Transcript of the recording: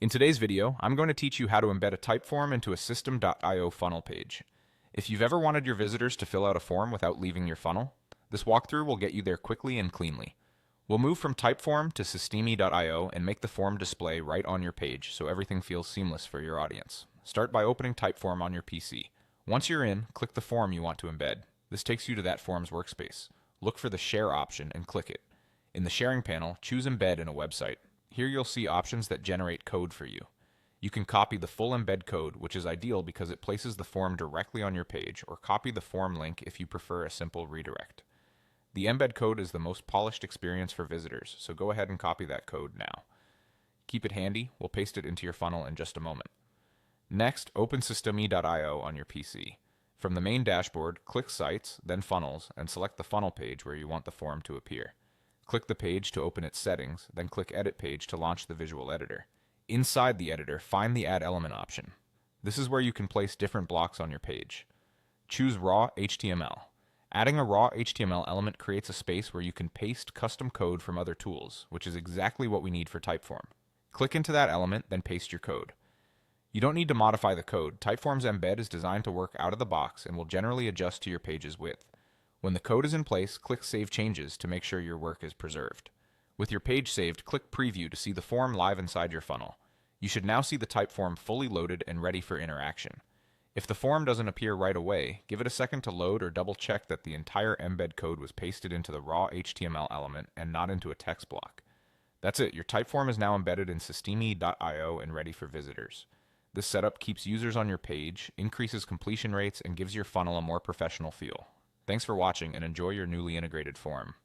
In today's video, I'm going to teach you how to embed a Typeform into a Systeme.io funnel page. If you've ever wanted your visitors to fill out a form without leaving your funnel, this walkthrough will get you there quickly and cleanly. We'll move from Typeform to Systeme.io and make the form display right on your page so everything feels seamless for your audience. Start by opening Typeform on your PC. Once you're in, click the form you want to embed. This takes you to that form's workspace. Look for the Share option and click it. In the sharing panel, choose Embed in a website. Here you'll see options that generate code for you. You can copy the full embed code, which is ideal because it places the form directly on your page, or copy the form link if you prefer a simple redirect. The embed code is the most polished experience for visitors, so go ahead and copy that code now. Keep it handy, we'll paste it into your funnel in just a moment. Next, open Systeme.io on your PC. From the main dashboard, click Sites, then Funnels, and select the funnel page where you want the form to appear. Click the page to open its settings, then click Edit Page to launch the visual editor. Inside the editor, find the Add Element option. This is where you can place different blocks on your page. Choose Raw HTML. Adding a raw HTML element creates a space where you can paste custom code from other tools, which is exactly what we need for Typeform. Click into that element, then paste your code. You don't need to modify the code. Typeform's embed is designed to work out of the box and will generally adjust to your page's width. When the code is in place, click Save Changes to make sure your work is preserved. With your page saved, click Preview to see the form live inside your funnel. You should now see the Typeform fully loaded and ready for interaction. If the form doesn't appear right away, give it a second to load or double check that the entire embed code was pasted into the raw HTML element and not into a text block. That's it, your Typeform is now embedded in Systeme.io and ready for visitors. This setup keeps users on your page, increases completion rates, and gives your funnel a more professional feel. Thanks for watching and enjoy your newly integrated form.